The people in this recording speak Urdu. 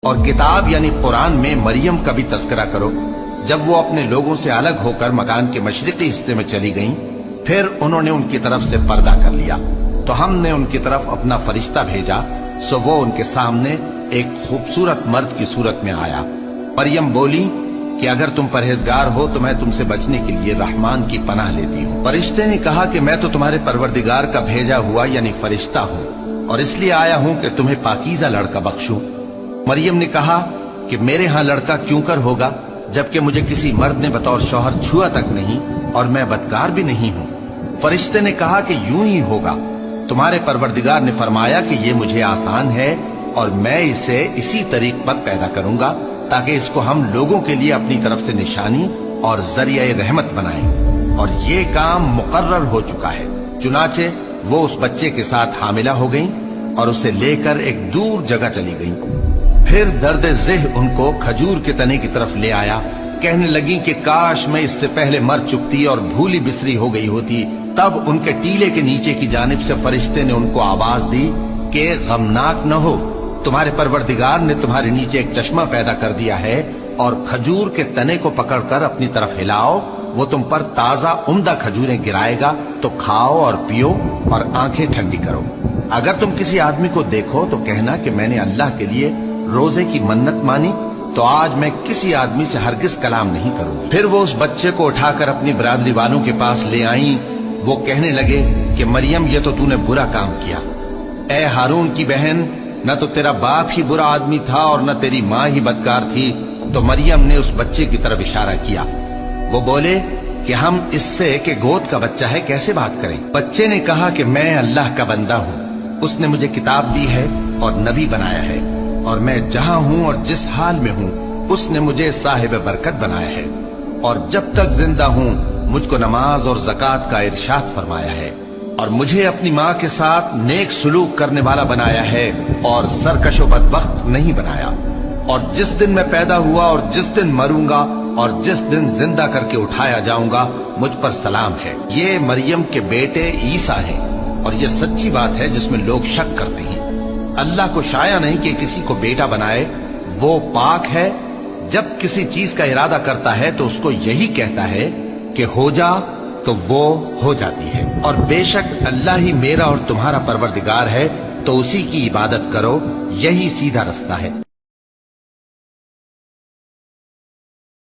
اور کتاب یعنی قرآن میں مریم کا بھی تذکرہ کرو جب وہ اپنے لوگوں سے الگ ہو کر مکان کے مشرقی حصے میں چلی گئیں، پھر انہوں نے ان کی طرف سے پردہ کر لیا تو ہم نے ان کی طرف اپنا فرشتہ بھیجا، سو وہ ان کے سامنے ایک خوبصورت مرد کی صورت میں آیا۔ مریم بولی کہ اگر تم پرہیزگار ہو تو میں تم سے بچنے کے لیے رحمان کی پناہ لیتی ہوں۔ فرشتے نے کہا کہ میں تو تمہارے پروردگار کا بھیجا ہوا یعنی فرشتہ ہوں، اور اس لیے آیا ہوں کہ تمہیں پاکیزہ لڑکا بخشوں۔ مریم نے کہا کہ میرے ہاں لڑکا کیوں کر ہوگا جبکہ مجھے کسی مرد نے بطور شوہر چھوا تک نہیں اور میں بدکار بھی نہیں ہوں۔ فرشتے نے کہا کہ یوں ہی ہوگا، تمہارے پروردگار نے فرمایا کہ یہ مجھے آسان ہے اور میں اسے اسی طریق پر پیدا کروں گا تاکہ اس کو ہم لوگوں کے لیے اپنی طرف سے نشانی اور ذریعہ رحمت بنائیں، اور یہ کام مقرر ہو چکا ہے۔ چنانچہ وہ اس بچے کے ساتھ حاملہ ہو گئیں اور اسے لے کر ایک دور جگہ چلی گئیں۔ پھر درد ذہ ان کو کھجور کے تنے کی طرف لے آیا، کہنے لگی کہ کاش میں اس سے پہلے مر چکتی اور بھولی بسری ہو گئی ہوتی۔ تب ان کے ٹیلے کے نیچے کی جانب سے فرشتے نے ان کو آواز دی کہ غمناک نہ ہو، تمہارے پروردگار نے تمہارے نیچے ایک چشمہ پیدا کر دیا ہے، اور کھجور کے تنے کو پکڑ کر اپنی طرف ہلاؤ، وہ تم پر تازہ عمدہ کھجوریں گرائے گا، تو کھاؤ اور پیو اور آنکھیں ٹھنڈی کرو۔ اگر تم کسی آدمی کو دیکھو تو کہنا کہ میں نے اللہ کے لیے روزے کی منت مانی، تو آج میں کسی آدمی سے ہرگز کلام نہیں کروں گی۔ پھر وہ اس بچے کو اٹھا کر اپنی برادری والوں کے پاس لے آئیں۔ وہ کہنے لگے کہ مریم یہ تو نے برا کام کیا، اے ہارون کی بہن، نہ تو تیرا باپ ہی برا آدمی تھا اور نہ تیری ماں ہی بدکار تھی۔ تو مریم نے اس بچے کی طرف اشارہ کیا۔ وہ بولے کہ ہم اس سے کہ گود کا بچہ ہے کیسے بات کریں؟ بچے نے کہا کہ میں اللہ کا بندہ ہوں، اس نے مجھے کتاب دی ہے اور نبی بنایا ہے، اور میں جہاں ہوں اور جس حال میں ہوں اس نے مجھے صاحب برکت بنایا ہے، اور جب تک زندہ ہوں مجھ کو نماز اور زکوٰۃ کا ارشاد فرمایا ہے، اور مجھے اپنی ماں کے ساتھ نیک سلوک کرنے والا بنایا ہے اور سرکش و بدبخت نہیں بنایا، اور جس دن میں پیدا ہوا اور جس دن مروں گا اور جس دن زندہ کر کے اٹھایا جاؤں گا مجھ پر سلام ہے۔ یہ مریم کے بیٹے عیسیٰ ہیں، اور یہ سچی بات ہے جس میں لوگ شک کرتے ہیں۔ اللہ کو شایع نہیں کہ کسی کو بیٹا بنائے، وہ پاک ہے، جب کسی چیز کا ارادہ کرتا ہے تو اس کو یہی کہتا ہے کہ ہو جا تو وہ ہو جاتی ہے، اور بے شک اللہ ہی میرا اور تمہارا پروردگار ہے، تو اسی کی عبادت کرو، یہی سیدھا رستہ ہے۔